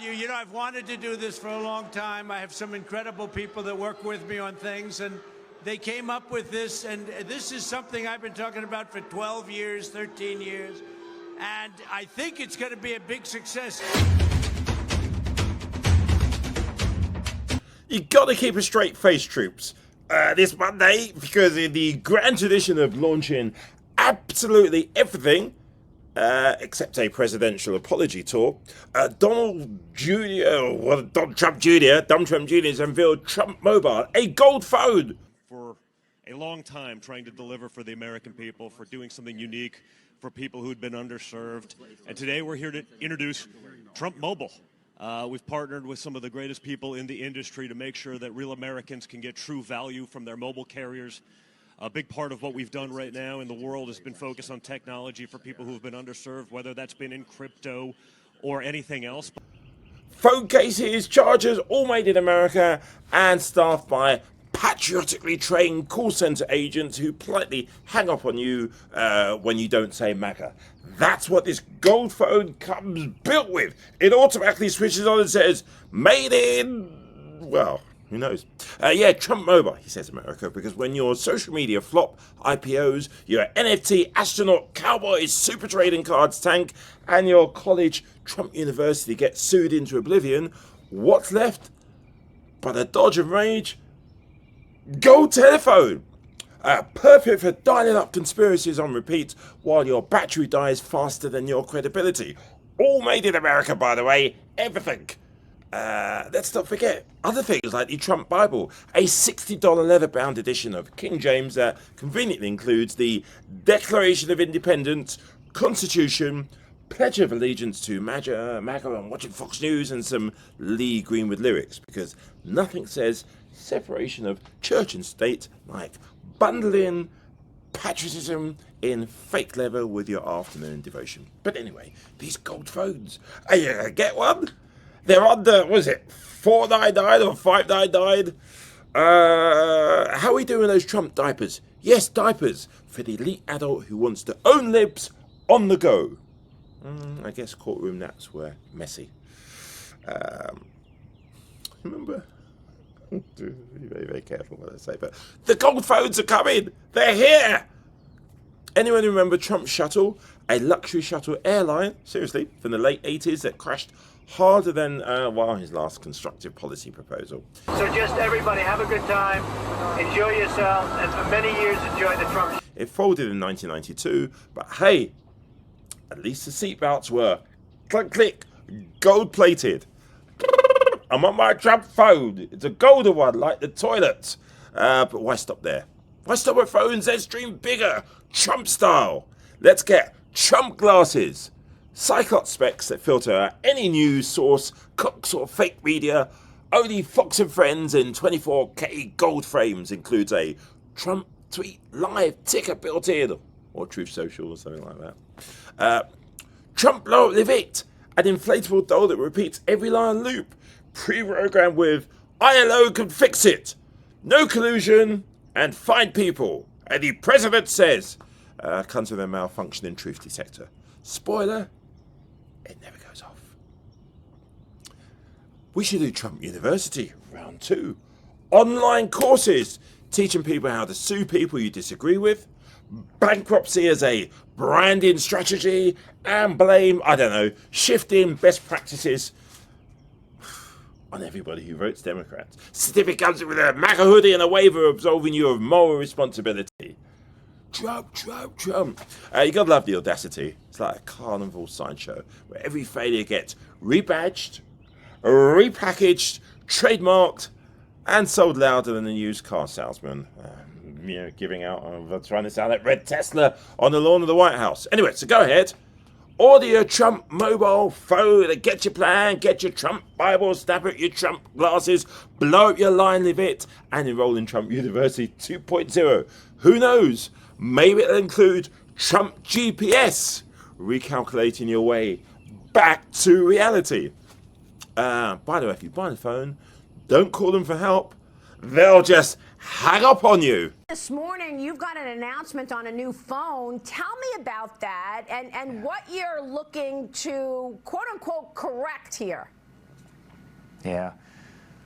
You know, I've wanted to do this for a long time. I have some incredible people that work with me on things, and they came up with this, and this is something I've been talking about for 12 years, 13 years, and I think it's going to be a big success. You gotta keep a straight face, troops. This Monday, because in the grand tradition of launching absolutely everything, except a presidential apology tour, Donald Trump Jr. has unveiled Trump Mobile, a gold phone. For a long time trying to deliver for the American people, for doing something unique for people who'd been underserved. And today we're here to introduce Trump Mobile. We've partnered with some of the greatest people in the industry to make sure that real Americans can get true value from their mobile carriers. A big part of what we've done right now in the world has been focused on technology for people who've been underserved, whether that's been in crypto or anything else. Phone cases, chargers, all made in America and staffed by patriotically trained call center agents who politely hang up on you when you don't say MAGA. That's what this gold phone comes built with. It automatically switches on and says, made in, well, who knows? Yeah, Trump Mobile, he says America, because when your social media flop, IPOs, your NFT astronaut cowboys, super trading cards tank, and your college Trump University gets sued into oblivion, what's left but a dodge and rage? Gold telephone! Perfect for dialing up conspiracies on repeat while your battery dies faster than your credibility. All made in America, by the way, everything. Let's not forget other things like the Trump Bible, a $60 leather-bound edition of King James that conveniently includes the Declaration of Independence, Constitution, Pledge of Allegiance to MAGA, and watching Fox News, and some Lee Greenwood lyrics, because nothing says separation of church and state like bundling patriotism in fake leather with your afternoon devotion. But anyway, these gold phones, are you gonna get one? They're under, what is it, $4.99 or $5.99? How are we doing those Trump diapers? Yes, diapers for the elite adult who wants to own libs on the go. I guess courtroom naps were messy. Remember? Be very, very careful what I say, but the gold phones are coming. They're here. Anyone remember Trump Shuttle, a luxury shuttle airline, seriously, from the late 80s that crashed harder than his last constructive policy proposal? So just everybody have a good time, enjoy yourselves, and for many years enjoy the Trump. It folded in 1992, but hey, at least the seatbelts were click, click, gold plated. I'm on my Trump phone. It's a golden one, like the toilet. But why stop there? Why stop at phones? Let's dream bigger, Trump style. Let's get Trump glasses. Cyclops specs that filter out any news source, Cox or fake media. Only Fox and Friends in 24K gold frames. Includes a Trump tweet live ticker built in, or Truth Social or something like that. Trump blow live it, an inflatable doll that repeats every line loop. Pre-programmed with ILO can fix it, no collusion, and find people. And the president says, comes with a malfunctioning truth detector. Spoiler, it never goes off. We should do Trump University, round 2. Online courses, teaching people how to sue people you disagree with. Bankruptcy as a branding strategy, and blame, shifting best practices on everybody who votes Democrats. Certificate comes with a MAGA hoodie and a waiver absolving you of moral responsibility. Trump. You gotta love the audacity. It's like a carnival sideshow where every failure gets rebadged, repackaged, trademarked, and sold louder than a used car salesman. Giving out, trying to sell that red Tesla on the lawn of the White House. Anyway, so go ahead. Order your Trump mobile phone, get your plan, get your Trump Bible, snap at your Trump glasses, blow up your line, live it, and enroll in Trump University 2.0. Who knows? Maybe it'll include Trump GPS, recalculating your way back to reality. By the way, if you buy the phone, don't call them for help. They'll just hang up on you. This morning, you've got an announcement on a new phone. Tell me about that and what you're looking to, quote unquote, correct here. Yeah.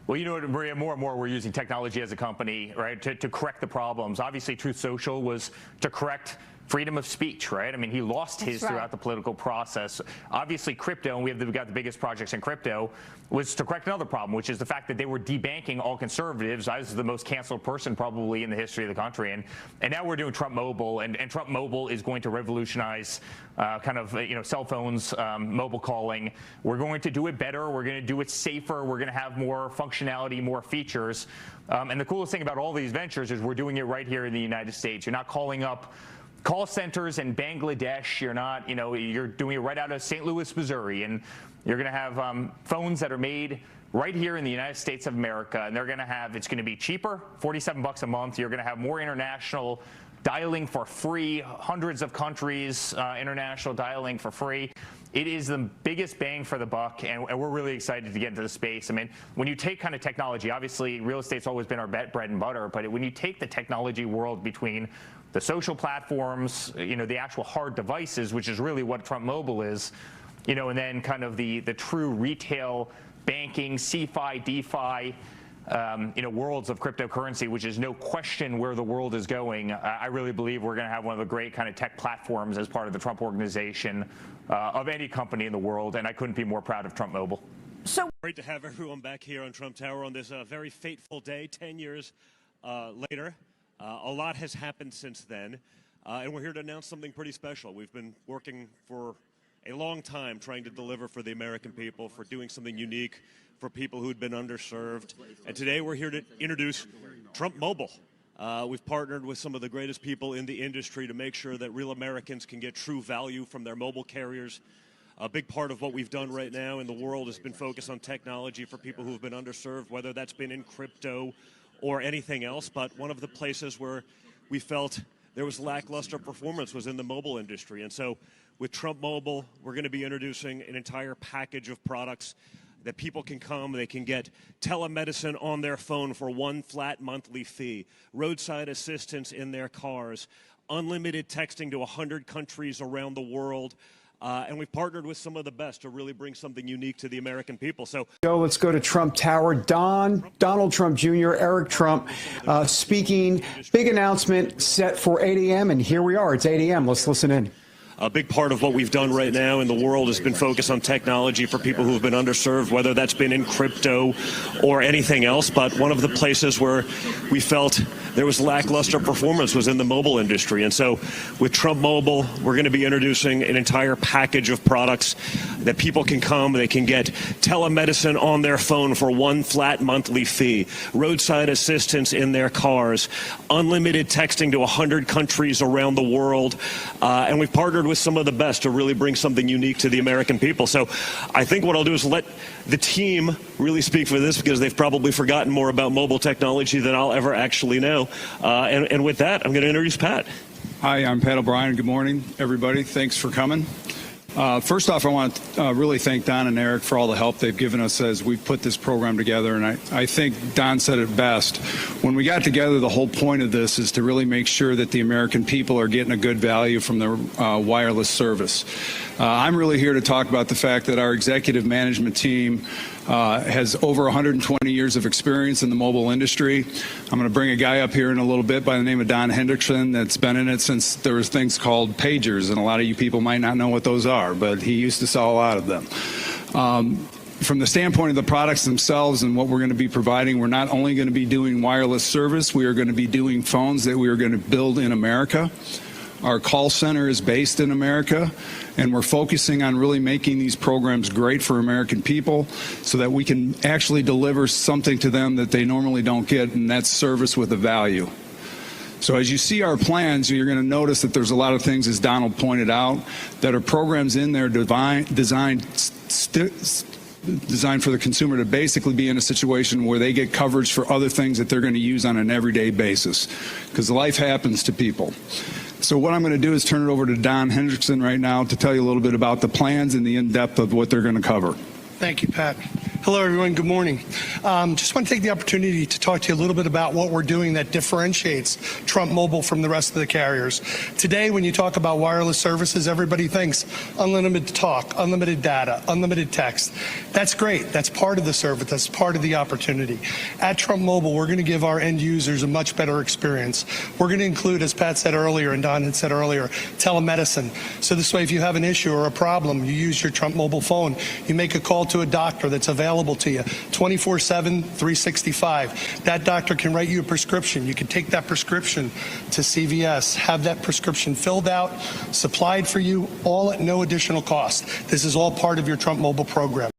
Well, you know what, Maria, more and more we're using technology as a company, right, to correct the problems. Obviously, Truth Social was to correct freedom of speech, right? I mean, he lost his throughout the political process. Obviously, crypto, and we've got the biggest projects in crypto, was to correct another problem, which is the fact that they were debanking all conservatives. I was the most canceled person probably in the history of the country, and now we're doing Trump Mobile, and Trump Mobile is going to revolutionize cell phones, mobile calling. We're going to do it better. We're going to do it safer. We're going to have more functionality, more features. And the coolest thing about all these ventures is we're doing it right here in the United States. You're not calling up call centers in Bangladesh. You're not, you're doing it right out of St. Louis, Missouri, and you're going to have phones that are made right here in the United States of America, and it's going to be cheaper, $47 a month. You're going to have more international dialing for free, hundreds of countries, international dialing for free. It is the biggest bang for the buck, and we're really excited to get into the space. I mean, when you take kind of technology, obviously real estate's always been our bread and butter, but when you take the technology world between the social platforms, the actual hard devices, which is really what Trump Mobile is, and then kind of the true retail banking, CeFi, DeFi, worlds of cryptocurrency, which is no question where the world is going. I really believe we're going to have one of the great kind of tech platforms as part of the Trump organization of any company in the world, and I couldn't be more proud of Trump Mobile. So great to have everyone back here on Trump Tower on this very fateful day, 10 years later. A lot has happened since then, and we're here to announce something pretty special. We've been working for a long time trying to deliver for the American people, for doing something unique for people who'd been underserved. And today we're here to introduce Trump Mobile. We've partnered with some of the greatest people in the industry to make sure that real Americans can get true value from their mobile carriers. A big part of what we've done right now in the world has been focused on technology for people who've been underserved, whether that's been in crypto or anything else. But one of the places where we felt there was lackluster performance was in the mobile industry. And so with Trump Mobile, we're going to be introducing an entire package of products that people can come, they can get telemedicine on their phone for one flat monthly fee, roadside assistance in their cars, unlimited texting to 100 countries around the world. And we've partnered with some of the best to really bring something unique to the American people. So let's go to Trump Tower. Donald Trump Jr., Eric Trump speaking. Big announcement set for 8 a.m. And here we are. It's 8 a.m. Let's listen in. A big part of what we've done right now in the world has been focused on technology for people who have been underserved, whether that's been in crypto or anything else. But one of the places where we felt there was lackluster performance was in the mobile industry. And so with Trump Mobile, we're going to be introducing an entire package of products that people can come, they can get telemedicine on their phone for one flat monthly fee, roadside assistance in their cars, unlimited texting to 100 countries around the world. And we've partnered with some of the best to really bring something unique to the American people. So I think what I'll do is let the team really speak for this, because they've probably forgotten more about mobile technology than I'll ever actually know. And with that, I'm going to introduce Pat. Hi, I'm Pat O'Brien. Good morning, everybody. Thanks for coming. First off, I want to really thank Don and Eric for all the help they've given us as we've put this program together. And I think Don said it best. When we got together, the whole point of this is to really make sure that the American people are getting a good value from their wireless service. I'm really here to talk about the fact that our executive management team has over 120 years of experience in the mobile industry. I'm going to bring a guy up here in a little bit by the name of Don Hendrickson that's been in it since there was things called pagers, and a lot of you people might not know what those are, but he used to sell a lot of them. From the standpoint of the products themselves and what we're going to be providing, we're not only going to be doing wireless service, we are going to be doing phones that we are going to build in America. Our call center is based in America, and we're focusing on really making these programs great for American people so that we can actually deliver something to them that they normally don't get, and that's service with a value. So as you see our plans, you're going to notice that there's a lot of things, as Donald pointed out, that are programs in there designed for the consumer to basically be in a situation where they get coverage for other things that they're going to use on an everyday basis, because life happens to people. So what I'm going to do is turn it over to Don Hendrickson right now to tell you a little bit about the plans and the in-depth of what they're going to cover. Thank you, Pat. Hello, everyone. Good morning. Just want to take the opportunity to talk to you a little bit about what we're doing that differentiates Trump Mobile from the rest of the carriers. Today, when you talk about wireless services, everybody thinks unlimited talk, unlimited data, unlimited text. That's great. That's part of the service. That's part of the opportunity. At Trump Mobile, we're going to give our end users a much better experience. We're going to include, as Pat said earlier and Don had said earlier, telemedicine. So this way, if you have an issue or a problem, you use your Trump Mobile phone. You make a call to a doctor that's available to you 24/7, 365. That doctor can write you a prescription. You can take that prescription to CVS, have that prescription filled out, supplied for you, all at no additional cost. This is all part of your Trump Mobile program.